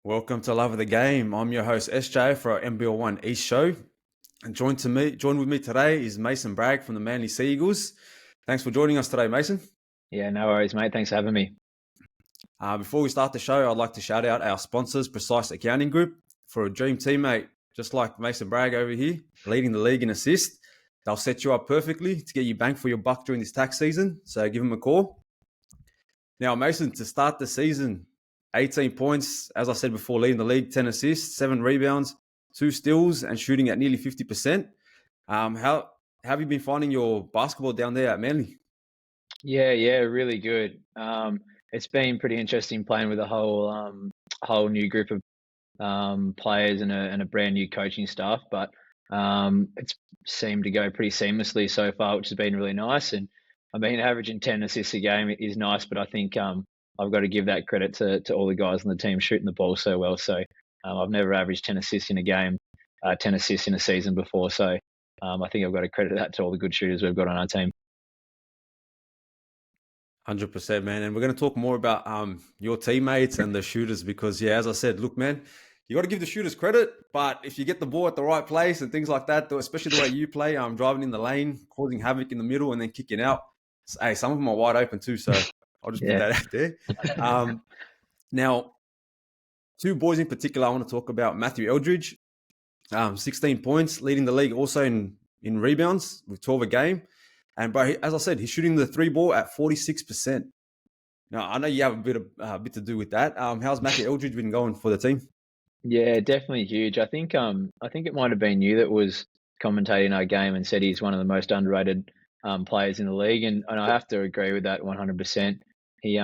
Welcome to Love of the Game. I'm your host SJ for our NBL1 East show. And joined with me today is Mason Bragg from the Manly Sea Eagles. Thanks for joining us today, Mason. Yeah, no worries, mate. Thanks for having me. Before we start the show, I'd like to shout out our sponsors, Precise Accounting Group, for a dream teammate, just like Mason Bragg over here, leading the league in assist. They'll set you up perfectly to get you bang for your buck during this tax season. So give them a call. Now, Mason, to start the season, 18 points, as I said before, leading the league, 10 assists, 7 rebounds, 2 steals, and shooting at nearly 50%. How have you been finding your basketball down there at Manly? Yeah, really good. It's been pretty interesting playing with a whole new group of players and a brand new coaching staff, but it's seemed to go pretty seamlessly so far, which has been really nice. And I mean, averaging 10 assists a game is nice, but I think I've got to give that credit to all the guys on the team shooting the ball so well. So I've never averaged 10 assists in a game, 10 assists in a season before. So I think I've got to credit that to all the good shooters we've got on our team. 100%, man. And we're going to talk more about your teammates and the shooters because, yeah, as I said, look, man, you got to give the shooters credit, but if you get the ball at the right place and things like that, especially the way you play, driving in the lane, causing havoc in the middle and then kicking out, hey, some of them are wide open too, so I'll just put that out there. Now, two boys in particular I want to talk about. Matthew Eldridge, 16 points, leading the league also in rebounds with 12 a game. And bro, as I said, he's shooting the 3 ball at 46%. Now, I know you have a bit to do with that. How's Matthew Eldridge been going for the team? Yeah, definitely huge. I think it might have been you that was commentating our game and said he's one of the most underrated players in the league, and I have to agree with that 100%. He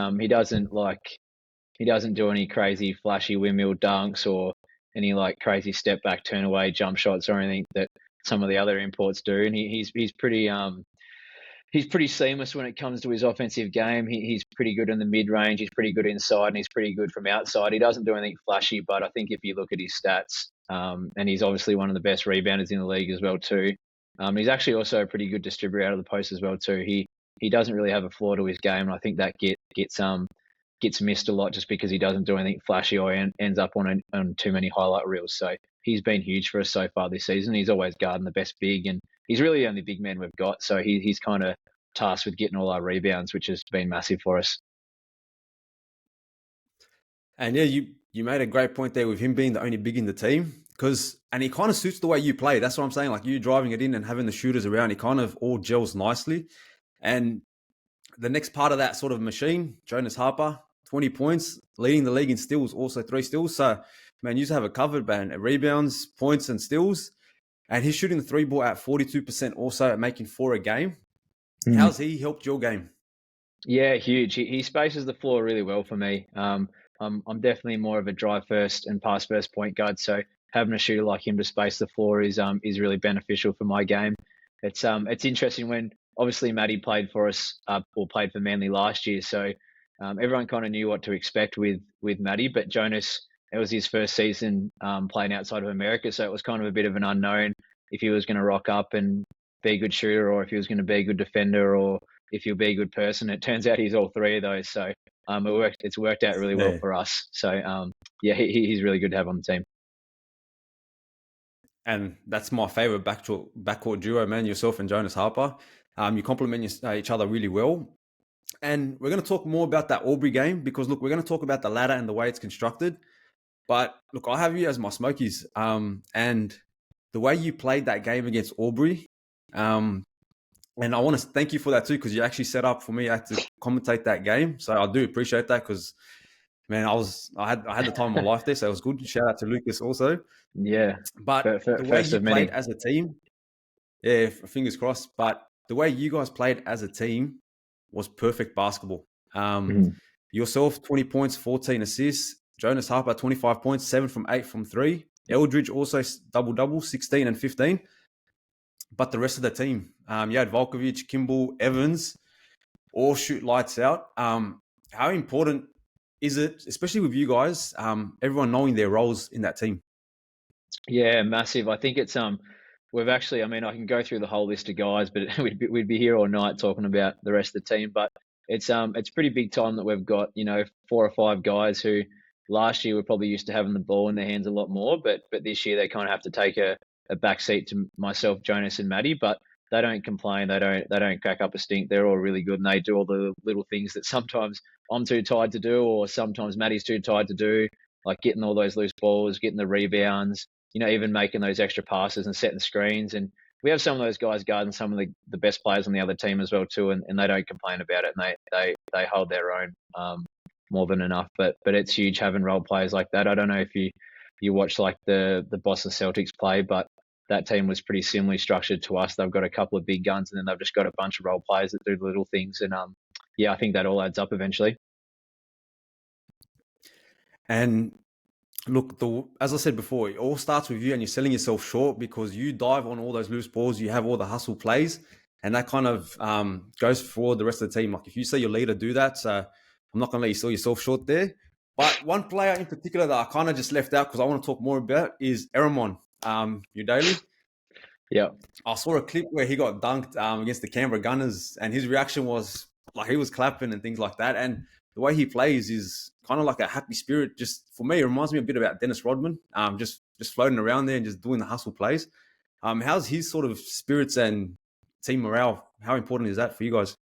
doesn't do any crazy flashy windmill dunks or any like crazy step back turn away jump shots or anything that some of the other imports do, and he's pretty seamless when it comes to his offensive game. He's pretty good in the mid range. He's pretty good inside, and he's pretty good from outside. He doesn't do anything flashy, but I think if you look at his stats, and he's obviously one of the best rebounders in the league as well too. He's actually also a pretty good distributor out of the post as well too. He doesn't really have a flaw to his game, and I think that gets missed a lot just because he doesn't do anything flashy or ends up on too many highlight reels. So he's been huge for us so far this season. He's always guarding the best big, and he's really the only big man we've got. So he's kind of tasked with getting all our rebounds, which has been massive for us. And yeah, you made a great point there with him being the only big in the team and he kind of suits the way you play. That's what I'm saying. Like you driving it in and having the shooters around, it kind of all gels nicely. And the next part of that sort of machine, Jonas Harper, 20 points, leading the league in steals, also 3 steals. So, man, you just have it covered, man. Rebounds, points, and steals. And he's shooting the 3 ball at 42%, also at making 4 a game. How's he helped your game? Yeah, huge. He spaces the floor really well for me. I'm definitely more of a drive first and pass first point guard. So having a shooter like him to space the floor is really beneficial for my game. It's interesting when obviously Matty played for us or played for Manly last year. So everyone kind of knew what to expect with Matty, but Jonas, it was his first season playing outside of America. So it was kind of a bit of an unknown if he was going to rock up and be a good shooter or if he was going to be a good defender or if he'll be a good person. It turns out he's all 3 of those. So it's worked out really well for us. So he's really good to have on the team. And that's my favorite backcourt duo, man, yourself and Jonas Harper. You complement each other really well. And we're going to talk more about that Albury game because, look, we're going to talk about the ladder and the way it's constructed. But, look, I have you as my Smokies. And the way you played that game against Albury, and I want to thank you for that too because you actually set up for me to commentate that game. So I do appreciate that because, man, I had the time of my life there, so it was good. Shout out to Lucas also. Yeah. But the way you played as a team, yeah, fingers crossed. But the way you guys played as a team was perfect basketball. Yourself, 20 points, 14 assists. Jonas Harper, 25 points, 7 from 8 from 3. Eldridge also double-double, 16 and 15. But the rest of the team, you had Volkovic, Kimball, Evans, all shoot lights out. How important is it, especially with you guys, everyone knowing their roles in that team? Yeah, massive. I think it's we've actually, I mean, I can go through the whole list of guys, but we'd be here all night talking about the rest of the team. But it's pretty big time that we've got 4 or 5 guys who last year we're probably used to having the ball in their hands a lot more, but this year they kind of have to take a back seat to myself, Jonas, and Maddie. But they don't complain. They don't crack up a stink. They're all really good, and they do all the little things that sometimes I'm too tired to do, or sometimes Maddie's too tired to do, like getting all those loose balls, getting the rebounds, even making those extra passes and setting screens. And we have some of those guys guarding some of the best players on the other team as well too, and they don't complain about it, and they hold their own more than enough. But it's huge having role players like that. I don't know if you watch like the Boston Celtics play, but that team was pretty similarly structured to us. They've got a couple of big guns, and then they've just got a bunch of role players that do little things. And yeah, I think that all adds up eventually. And look, as I said before, it all starts with you, and you're selling yourself short because you dive on all those loose balls. You have all the hustle plays, and that kind of goes for the rest of the team. Like if you say your leader do that, so I'm not going to let you sell yourself short there. But one player in particular that I kind of just left out because I want to talk more about is Eramon, your daily. Yeah. I saw a clip where he got dunked against the Canberra Gunners, and his reaction was like he was clapping and things like that. And the way he plays is kind of like a happy spirit. Just for me, it reminds me a bit about Dennis Rodman, just floating around there and just doing the hustle plays. How's his sort of spirits and team morale? How important is that for you guys?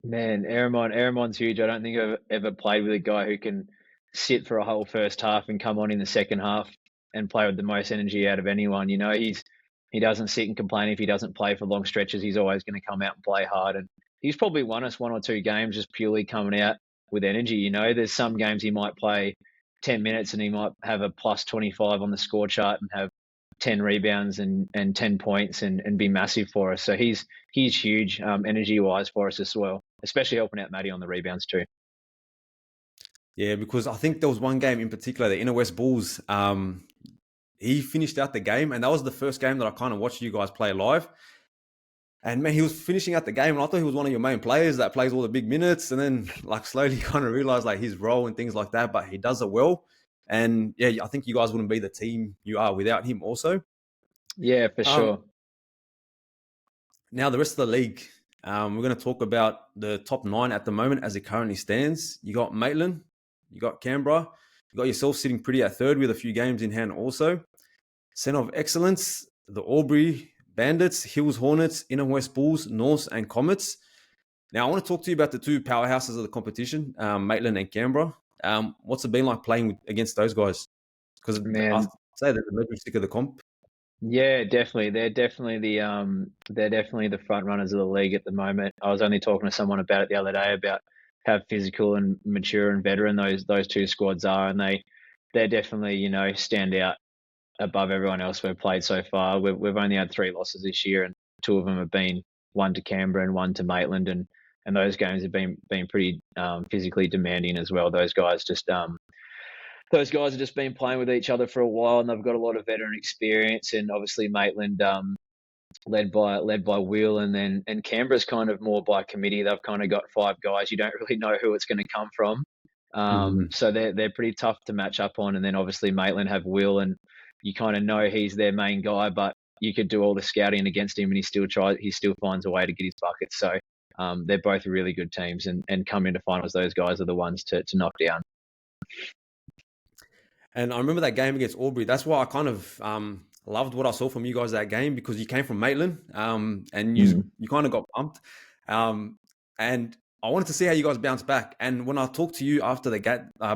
Man, Aramon's huge. I don't think I've ever played with a guy who can sit for a whole first half and come on in the second half and play with the most energy out of anyone. He doesn't sit and complain if he doesn't play for long stretches. He's always going to come out and play hard. And he's probably won us one or two games just purely coming out with energy. There's some games he might play 10 minutes and he might have a plus 25 on the score chart and have 10 rebounds and 10 points and be massive for us. So he's huge energy wise for us as well, especially helping out Matty on the rebounds too. Yeah, because I think there was one game in particular, the Inner West Bulls. He finished out the game, and that was the first game that I kind of watched you guys play live. And man, he was finishing out the game, and I thought he was one of your main players that plays all the big minutes. And then, like, slowly kind of realized like his role and things like that. But he does it well. And yeah, I think you guys wouldn't be the team you are without him, also. Yeah, for sure. Now, the rest of the league, we're going to talk about the top 9 at the moment as it currently stands. You got Maitland, you got Canberra, you got yourself sitting pretty at third with a few games in hand also. Centre of Excellence, the Albury Bandits, Hills Hornets, Inner West Bulls, Norths, and Comets. Now, I want to talk to you about the two powerhouses of the competition, Maitland and Canberra. What's it been like playing against those guys? Because I'd say they're the measuring stick of the comp. Yeah, definitely. They're definitely the front runners of the league at the moment. I was only talking to someone about it the other day about how physical and mature and veteran those two squads are, and they're definitely stand out above everyone else we've played so far. We've only had 3 losses this year, and 2 of them have been one to Canberra and one to Maitland, and those games have been pretty physically demanding as well. Those guys have just been playing with each other for a while, and they've got a lot of veteran experience. And obviously Maitland, led by Will, and Canberra's kind of more by committee. They've kind of got 5 guys. You don't really know who it's going to come from. So they're pretty tough to match up on. And then obviously Maitland have Will, and you kind of know he's their main guy, but you could do all the scouting against him, and he still finds a way to get his buckets. So they're both really good teams, and come into finals, those guys are the ones to knock down. And I remember that game against Albury. That's why I kind of loved what I saw from you guys that game, because you came from Maitland, and you kind of got pumped. And I wanted to see how you guys bounce back. And when I talked to you after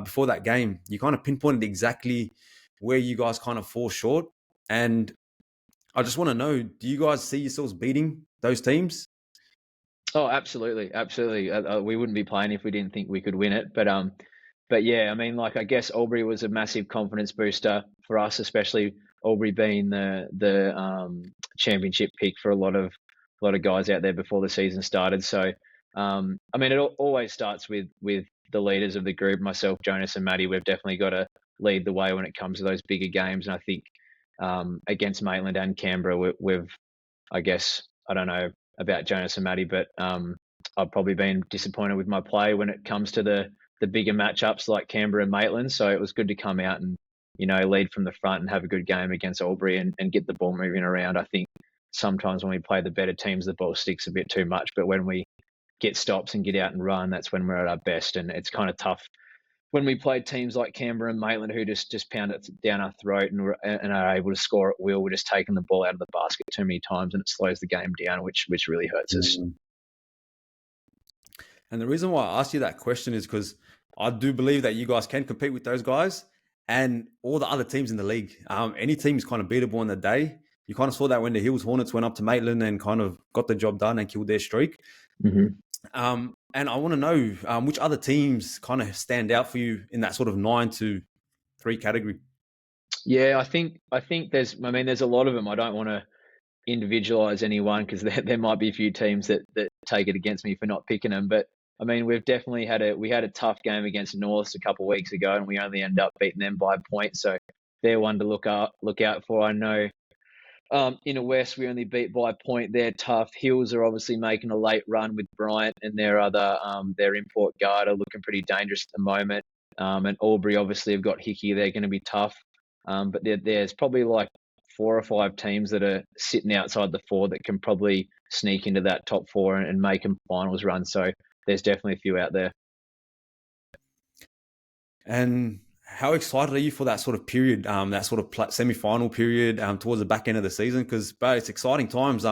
before that game, you kind of pinpointed exactly where you guys kind of fall short. And I just want to know, do you guys see yourselves beating those teams? Oh, absolutely. We wouldn't be playing if we didn't think we could win it. But yeah, I mean, like, I guess Albury was a massive confidence booster for us, especially Albury being the championship pick for a lot of guys out there before the season started. So, I mean, it always starts with the leaders of the group, myself, Jonas, and Maddie. We've definitely got to lead the way when it comes to those bigger games. And I think against Maitland and Canberra, I guess, I don't know about Jonas and Maddie, but I've probably been disappointed with my play when it comes to the bigger matchups like Canberra and Maitland. So it was good to come out and, lead from the front and have a good game against Albury and get the ball moving around. I think sometimes when we play the better teams, the ball sticks a bit too much, but when we get stops and get out and run, that's when we're at our best. And it's kind of tough when we played teams like Canberra and Maitland, who just pound it down our throat and are able to score at will, we're just taking the ball out of the basket too many times, and it slows the game down, which really hurts us. And the reason why I asked you that question is because I do believe that you guys can compete with those guys and all the other teams in the league. Any team is kind of beatable on the day. You kind of saw that when the Hills Hornets went up to Maitland and kind of got the job done and killed their streak. And I want to know which other teams kind of stand out for you in that sort of 9-3 category. Yeah, I think there's a lot of them. I don't want to individualize anyone because there might be a few teams that take it against me for not picking them. But I mean, we've definitely had a tough game against Norths a couple of weeks ago, and we only ended up beating them by a point. So they're one to look out for. I know in the West we only beat by a point. They're tough. Hills are obviously making a late run with Bryant and their other their import guard are looking pretty dangerous at the moment. And Albury obviously have got Hickey. They're going to be tough. But there's probably like 4 or 5 teams that are sitting outside the 4 that can probably sneak into that top 4 and make them finals run. So there's definitely a few out there. And how excited are you for that sort of period, that sort of semi-final period towards the back end of the season? Because, it's exciting times.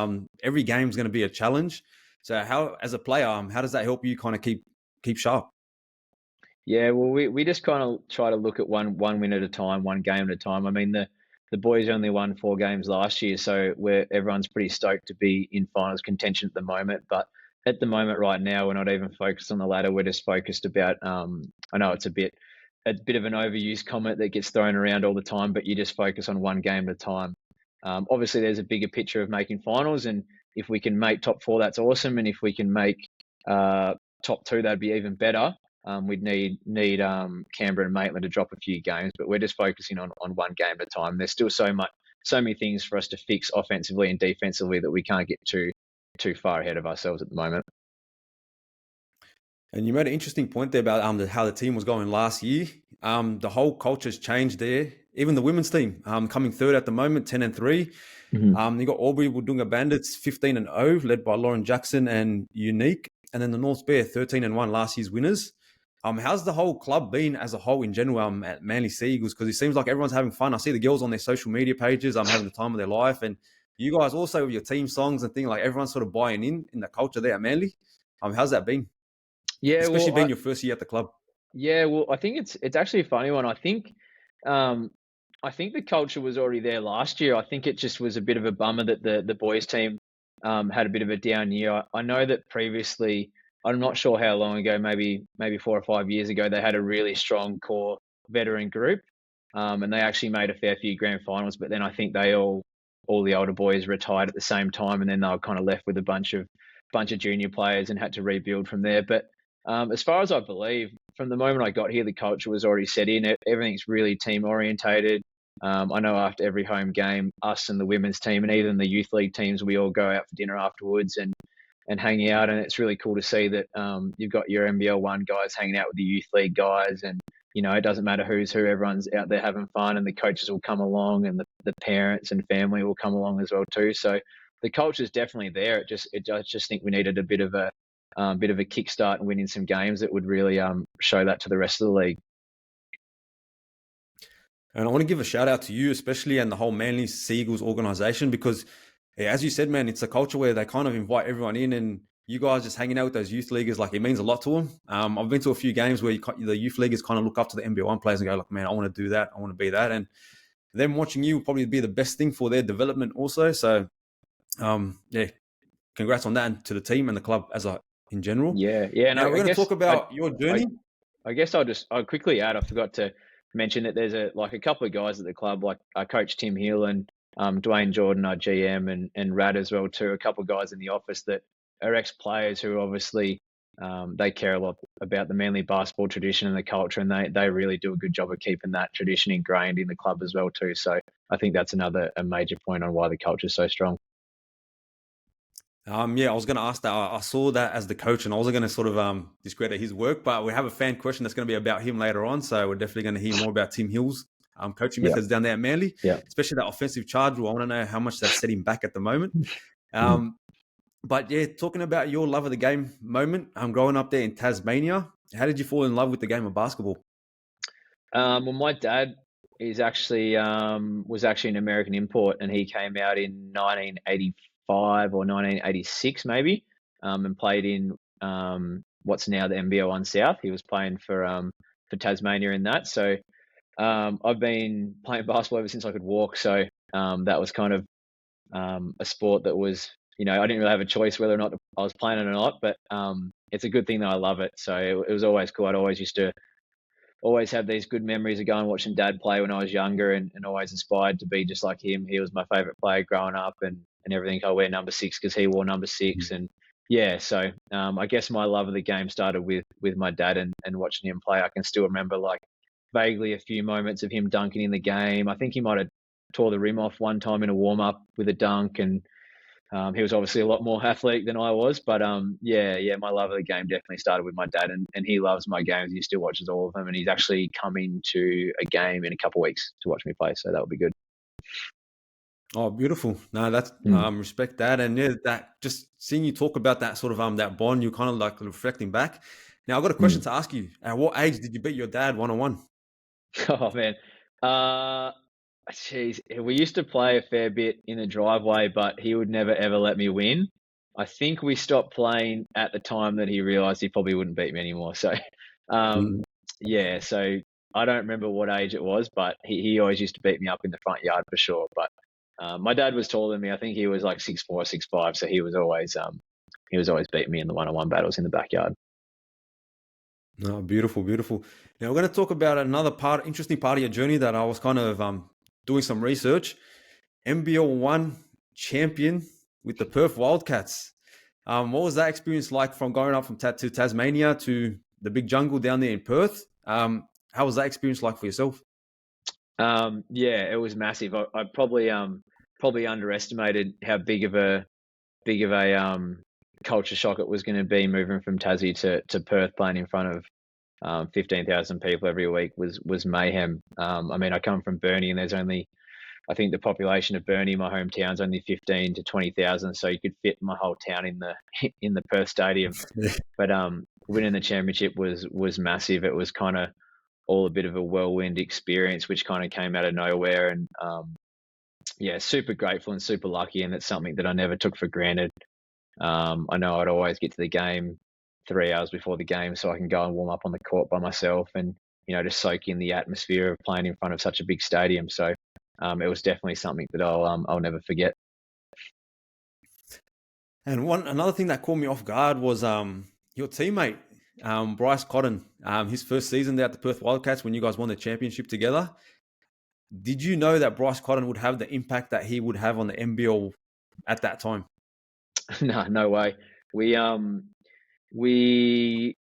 Every game is going to be a challenge. So how, as a player, how does that help you kind of keep sharp? Yeah, well, we just kind of try to look at one win at a time, one game at a time. I mean, the boys only won 4 games last year, so everyone's pretty stoked to be in finals contention at the moment. But at the moment, right now, we're not even focused on the ladder. We're just focused about. I know it's a bit of an overused comment that gets thrown around all the time, but you just focus on one game at a time. Obviously, there's a bigger picture of making finals, and if we can make top 4, that's awesome. And if we can make top 2, that'd be even better. We'd need Canberra and Maitland to drop a few games, but we're just focusing on one game at a time. There's still so many things for us to fix offensively and defensively that we can't get too far ahead of ourselves at the moment. And you made an interesting point there about how the team was going last year. The whole culture's changed there. Even the women's team coming third at the moment, 10-3. You got Albury Wodonga Bandits, 15-0, led by Lauren Jackson and Unique. And then the North Bear, 13-1, last year's winners. How's the whole club been as a whole in general at Manly Sea Eagles? Because it seems like everyone's having fun. I see the girls on their social media pages having the time of their life. And you guys also with your team songs and things, like everyone's sort of buying in the culture there at Manly. How's that been? Yeah, especially being your first year at the club. Yeah, well, I think it's actually a funny one. I think the culture was already there last year. I think it just was a bit of a bummer that the boys team had a bit of a down year. I know that previously, I'm not sure how long ago, maybe 4 or 5 years ago, they had a really strong core veteran group, and they actually made a fair few grand finals. But then I think all the older boys retired at the same time, and then they were kind of left with a bunch of junior players and had to rebuild from there. But as far as I believe, from the moment I got here, the culture was already set in. Everything's really team orientated. I know after every home game, us and the women's team and even the youth league teams, we all go out for dinner afterwards and hang out. And it's really cool to see that you've got your NBL1 guys hanging out with the youth league guys. And, it doesn't matter who's who, everyone's out there having fun, and the coaches will come along and the parents and family will come along as well too. So the culture's definitely there. I just think we needed a bit of a kickstart and winning some games that would really show that to the rest of the league. And I want to give a shout out to you, especially, and the whole Manly Sea Eagles organization, because as you said, man, it's a culture where they kind of invite everyone in, and you guys just hanging out with those youth leaguers, like, it means a lot to them. I've been to a few games where the youth leaguers kind of look up to the NBL1 players and go, like, man, I want to do that. I want to be that. And them watching you will probably be the best thing for their development also. So, congrats on that, and to the team and the club in general. Yeah. Now we're going to talk about your journey. I guess I'll quickly add, I forgot to mention that there's a couple of guys at the club, like our coach Tim Hill and Dwayne Jordan, our GM, and Rad as well too. A couple of guys in the office that are ex-players who obviously they care a lot about the Manly basketball tradition and the culture, and they really do a good job of keeping that tradition ingrained in the club as well too. So I think that's a major point on why the culture is so strong. I was going to ask that. I saw that as the coach, and I was going to sort of discredit his work, but we have a fan question that's going to be about him later on. So we're definitely going to hear more about Tim Hill's coaching methods down there at Manly, especially that offensive charge. I want to know how much that's setting back at the moment. But yeah, talking about your love of the game moment, growing up there in Tasmania, how did you fall in love with the game of basketball? Well, my dad is actually was actually an American import, and he came out in 1985 or 1986 maybe, and played in what's now the NBL1 South. He was playing for Tasmania in that. So I've been playing basketball ever since I could walk. So that was kind of a sport that was, I didn't really have a choice whether or not I was playing it or not, but it's a good thing that I love it. So it was always cool. I'd always used to always have these good memories of going and watching dad play when I was younger, and always inspired to be just like him. He was my favorite player growing up, and everything. I wear number 6 because he wore number 6. And yeah, so I guess my love of the game started with my dad, and watching him play. I can still remember like vaguely a few moments of him dunking in the game. I think he might have tore the rim off one time in a warm up with a dunk, and he was obviously a lot more athletic than I was, but yeah, my love of the game definitely started with my dad, and he loves my games. He still watches all of them, and he's actually coming to a game in a couple of weeks to watch me play, so that would be good. Oh, beautiful. No, that's Mm, respect that. And yeah, that just seeing you talk about that sort of that bond, you're kind of like reflecting back. Now I've got a question mm. to ask you. At what age did you beat your dad one on one? Oh man, uh, jeez, we used to play a fair bit in the driveway, but he would never ever let me win. I think we stopped playing at the time that he realised he probably wouldn't beat me anymore. So, um, yeah, so I don't remember what age it was, but he always used to beat me up in the front yard for sure. But my dad was taller than me. I think he was like 6'4", 6'5", so he was always beating me in the one-on-one battles in the backyard. No, beautiful, beautiful. Now we're going to talk about another interesting part of your journey that I was kind of doing some research. NBL1 champion with the Perth Wildcats. What was that experience like from going up from to Tasmania to the big jungle down there in Perth? How was that experience like for yourself? Yeah, it was massive. I probably underestimated how big of a culture shock it was going to be moving from Tassie to Perth, playing in front of 15,000 people every week was mayhem. I mean, I come from Burnie, and there's only, I think the population of Burnie, my hometown, is only 15 to 20,000, so you could fit my whole town in the in the Perth Stadium. But winning the championship was massive. It was kind of all a bit of a whirlwind experience, which kind of came out of nowhere, and yeah, super grateful and super lucky, and it's something that I never took for granted. I know I'd always get to the game 3 hours before the game so I can go and warm up on the court by myself, and just soak in the atmosphere of playing in front of such a big stadium. So it was definitely something that I'll never forget. And another thing that caught me off guard was your teammate Bryce Cotton. His first season there at the Perth Wildcats when you guys won the championship together. Did you know that Bryce Cotton would have the impact that he would have on the NBL at that time? No way. We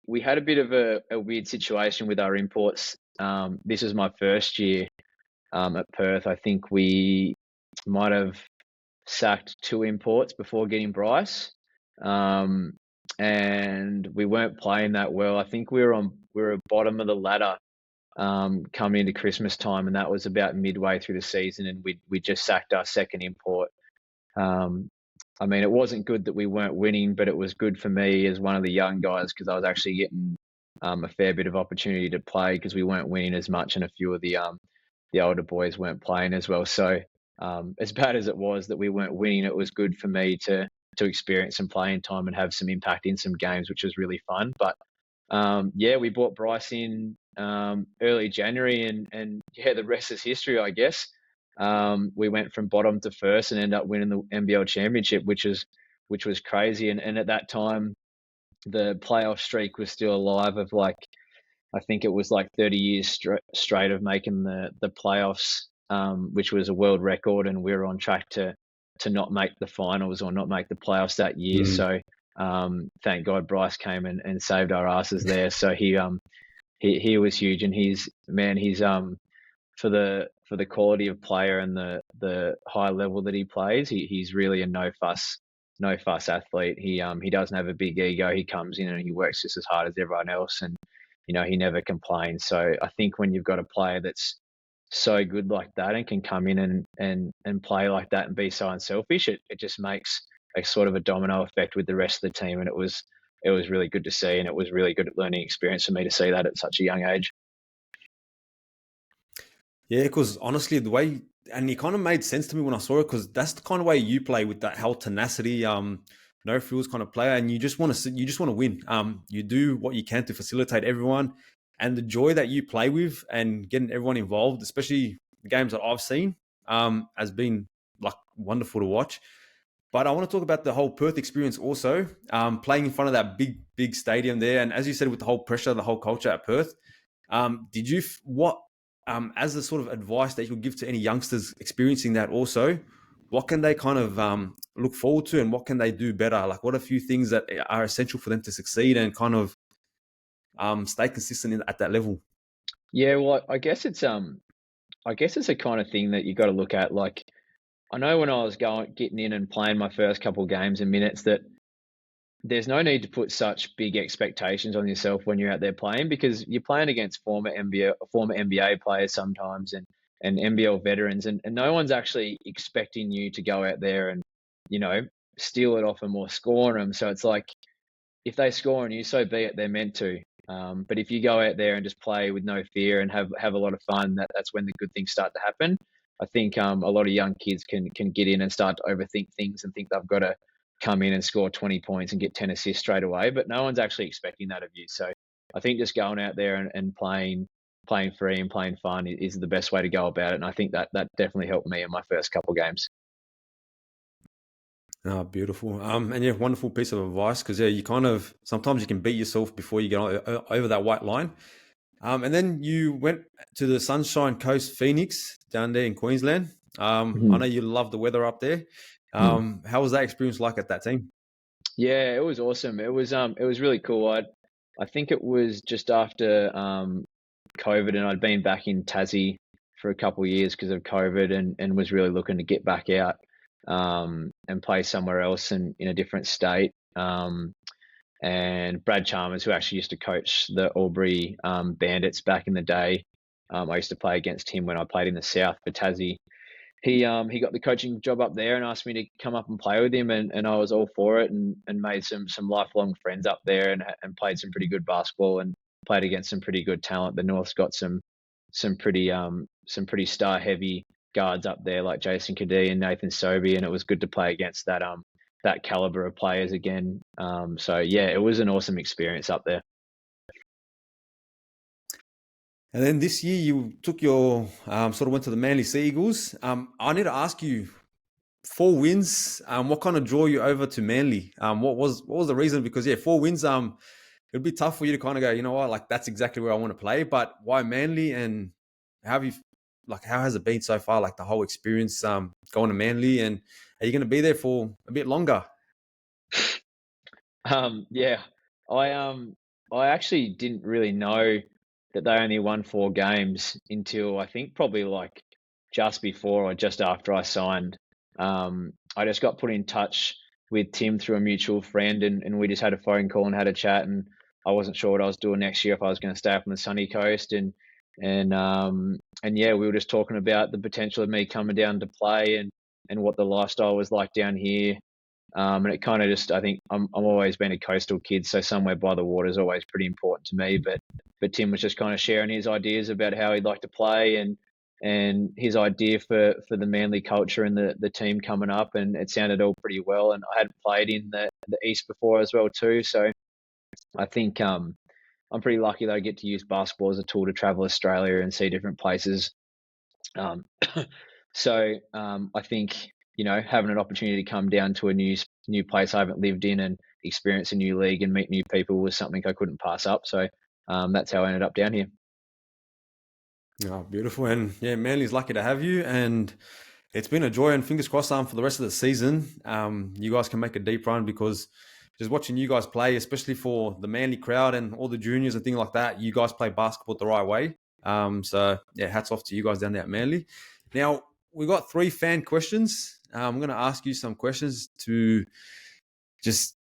we had a bit of a weird situation with our imports. This was my first year at Perth. I think we might have sacked 2 imports before getting Bryce, um, and we weren't playing that well. I think we were bottom of the ladder coming into Christmas time, and that was about midway through the season, and we just sacked our second import. Um, I mean, it wasn't good that we weren't winning, but it was good for me as one of the young guys because I was actually getting a fair bit of opportunity to play because we weren't winning as much, and a few of the older boys weren't playing as well. So as bad as it was that we weren't winning, it was good for me to experience some playing time and have some impact in some games, which was really fun. But yeah, we brought Bryce in early January, and yeah, the rest is history, I guess. We went from bottom to first and ended up winning the NBL championship, which was crazy. And at that time, the playoff streak was still alive. Of like, I think it was like 30 years straight of making the playoffs, which was a world record, and we were on track to not make the finals or not make the playoffs that year. Mm. So thank God Bryce came and saved our asses there. So he was huge, and he's for the quality of player and the high level that he plays, he's really a no fuss athlete. He doesn't have a big ego. He comes in and he works just as hard as everyone else, and he never complains. So I think when you've got a player that's so good like that and can come in and play like that and be so unselfish, it just makes a sort of a domino effect with the rest of the team. And it was really good to see, and it was really good learning experience for me to see that at such a young age. Yeah, because honestly, the way and it kind of made sense to me when I saw it because that's the kind of way you play with that whole tenacity, no frills kind of player, and you just want to win. You do what you can to facilitate everyone, and the joy that you play with and getting everyone involved, especially the games that I've seen, has been like wonderful to watch. But I want to talk about the whole Perth experience also, playing in front of that big stadium there, and as you said, with the whole pressure, the whole culture at Perth. Did you what as the sort of advice that you would give to any youngsters experiencing that also? What can they kind of look forward to, and what can they do better? Like, what are a few things that are essential for them to succeed and kind of stay consistent at that level? Yeah, well, I guess it's a kind of thing that you got to look at. Like, I know when I was getting in and playing my first couple games and minutes that there's no need to put such big expectations on yourself when you're out there playing because you're playing against former NBA players sometimes and NBL veterans and no one's actually expecting you to go out there and, you know, steal it off them or score them. So it's like if they score on you, so be it. They're meant to. But if you go out there and just play with no fear and have a lot of fun, that's when the good things start to happen. I think a lot of young kids can get in and start to overthink things and think they've got to come in and score 20 points and get 10 assists straight away. But no one's actually expecting that of you. So I think just going out there and playing free and playing fun is the best way to go about it. And I think that definitely helped me in my first couple games. Oh, beautiful. And yeah, wonderful piece of advice because yeah, you kind of sometimes you can beat yourself before you get over that white line. And then you went to the Sunshine Coast Phoenix down there in Queensland. I know Mhm. you love the weather up there. How was that experience like at that team? Yeah, it was awesome. It was really cool. I think it was just after COVID, and I'd been back in Tassie for a couple of years because of COVID, and was really looking to get back out and play somewhere else in a different state. And Brad Chalmers, who actually used to coach the Albury Bandits back in the day, I used to play against him when I played in the South for Tassie. He got the coaching job up there and asked me to come up and play with him and I was all for it and made some lifelong friends up there and played some pretty good basketball and played against some pretty good talent. The North's got some pretty star heavy guards up there like Jason Kadee and Nathan Sobey, and it was good to play against that caliber of players again. So yeah, it was an awesome experience up there. And then this year you took your sort of went to the Manly Sea Eagles. I need to ask you, 4 wins. What kind of draw you over to Manly? What was the reason? Because yeah, 4 wins. It'd be tough for you to kind of go, you know what, like that's exactly where I want to play. But why Manly? And how have you, like, how has it been so far? Like the whole experience, going to Manly, and are you going to be there for a bit longer? Yeah, I I actually didn't really know that they only won 4 games until I think probably like just before or just after I signed. I just got put in touch with Tim through a mutual friend, and we just had a phone call and had a chat. And I wasn't sure what I was doing next year if I was going to stay up on the sunny coast, and yeah, we were just talking about the potential of me coming down to play and what the lifestyle was like down here. And it kind of just, I think I'm always been a coastal kid, so somewhere by the water is always pretty important to me. But Tim was just kind of sharing his ideas about how he'd like to play and his idea for the Manly culture and the team coming up, and it sounded all pretty well. And I hadn't played in the East before as well too, so I think I'm pretty lucky that I get to use basketball as a tool to travel Australia and see different places. Um, I think having an opportunity to come down to a new place I haven't lived in and experience a new league and meet new people was something I couldn't pass up. So that's how I ended up down here. Oh, beautiful. And yeah, Manly's lucky to have you. And it's been a joy, and fingers crossed for the rest of the season. You guys can make a deep run because just watching you guys play, especially for the Manly crowd and all the juniors and things like that, you guys play basketball the right way. So yeah, hats off to you guys down there at Manly. Now, we got 3 fan questions. I'm going to ask you some questions to just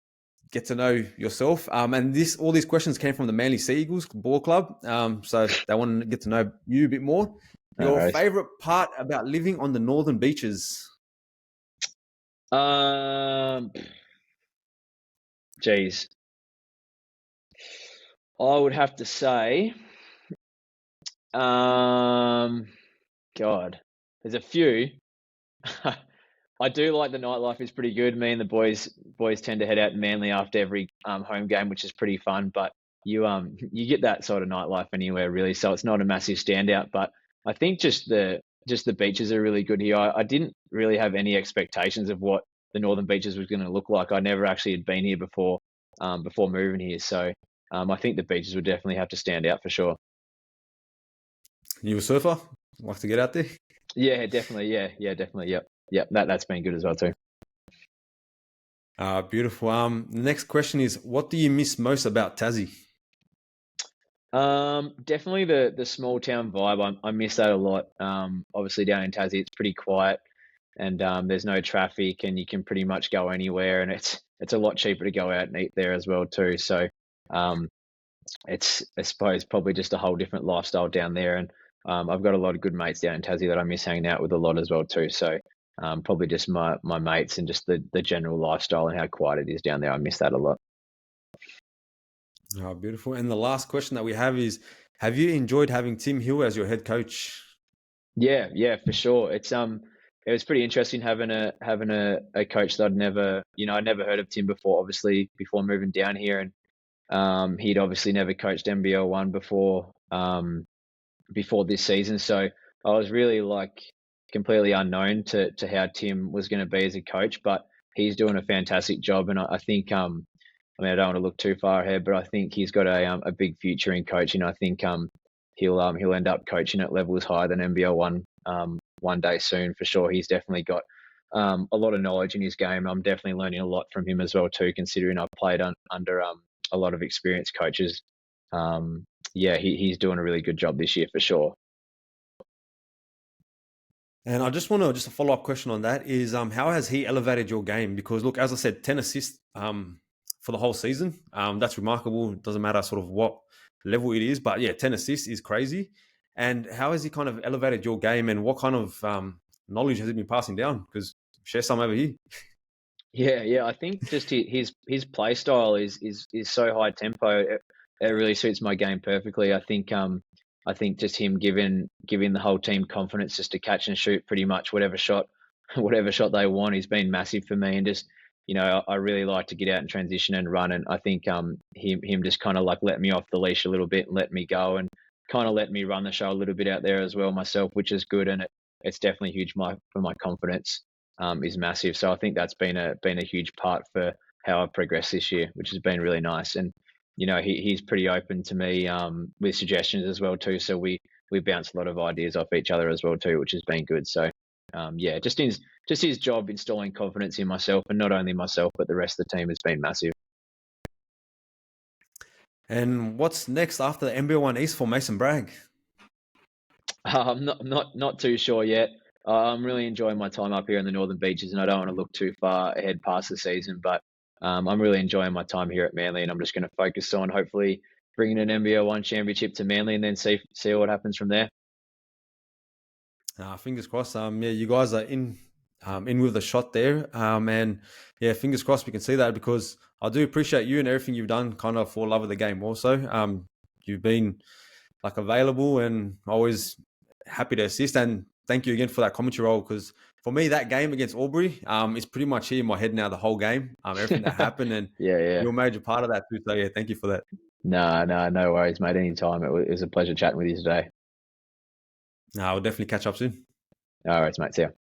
get to know yourself. And all these questions came from the Manly Sea Eagles Ball Club. So they want to get to know you a bit more. No Your worries. favorite part about living on the northern beaches? Um, Geez, I would have to say, um, God, there's a few. I do like the nightlife is pretty good. Me and the boys tend to head out to Manly after every home game, which is pretty fun. But you get that sort of nightlife anywhere really, so it's not a massive standout. But I think just the beaches are really good here. I didn't really have any expectations of what the Northern Beaches was going to look like. I never actually had been here before moving here, so I think the beaches would definitely have to stand out for sure. You a surfer? Like to get out there? Yeah, definitely. Yeah, definitely. Yep. That's been good as well too. Beautiful. The next question is, what do you miss most about Tassie? Definitely the small town vibe. I miss that a lot. Obviously down in Tassie, it's pretty quiet, and there's no traffic, and you can pretty much go anywhere, and it's a lot cheaper to go out and eat there as well too. So, um, it's I suppose probably just a whole different lifestyle down there, and I've got a lot of good mates down in Tassie that I miss hanging out with a lot as well too. So, probably just my mates and just the general lifestyle and how quiet it is down there. I miss that a lot. Beautiful. And the last question that we have is, have you enjoyed having Tim Hill as your head coach? Yeah, for sure. It was pretty interesting having a coach that I'd never heard of Tim before, obviously before moving down here, and he'd obviously never coached NBL1 before this season, so I was really like completely unknown to how Tim was going to be as a coach, but he's doing a fantastic job, and I think I mean I don't want to look too far ahead, but I think he's got a big future in coaching. I think he'll end up coaching at levels higher than NBL1 one day soon for sure. He's definitely got a lot of knowledge in his game. I'm definitely learning a lot from him as well too, considering I've played under a lot of experienced coaches. Yeah, he's doing a really good job this year for sure. And I just want to just a follow up question on that is how has he elevated your game? Because look, as I said, 10 assists for the whole season. That's remarkable. It doesn't matter sort of what level it is, but yeah, 10 assists is crazy. And how has he kind of elevated your game, and what kind of knowledge has he been passing down? Because share some over here. Yeah. I think just his play style is so high tempo. It really suits my game perfectly. I think just him giving the whole team confidence just to catch and shoot pretty much whatever shot whatever shot they want. He's been massive for me, and just I really like to get out and transition and run, and I think him just kind of like let me off the leash a little bit and let me go, and kind of let me run the show a little bit out there as well myself, which is good, and it's definitely huge for my confidence is massive. So I think that's been a huge part for how I've progressed this year, which has been really nice. And he's pretty open to me with suggestions as well too. So we bounce a lot of ideas off each other as well too, which has been good. So yeah, just his job installing confidence in myself, and not only myself but the rest of the team has been massive. And what's next after the NBL1 East for Mason Bragg? I'm not too sure yet. I'm really enjoying my time up here in the Northern Beaches, and I don't want to look too far ahead past the season. But I'm really enjoying my time here at Manly, and I'm just going to focus on hopefully bringing an NBL1 championship to Manly, and then see what happens from there. Fingers crossed. Yeah, you guys are in with a shot there. And yeah, fingers crossed we can see that, because I do appreciate you and everything you've done kind of for love of the game also. You've been like available and always happy to assist, and thank you again for that commentary role, because for me that game against Albury is pretty much here in my head now, the whole game, everything that happened, and Yeah. you're a major part of that too. So yeah, thank you for that. No worries, mate. Anytime. It was a pleasure chatting with you today. We'll definitely catch up soon. All right, mate. See ya.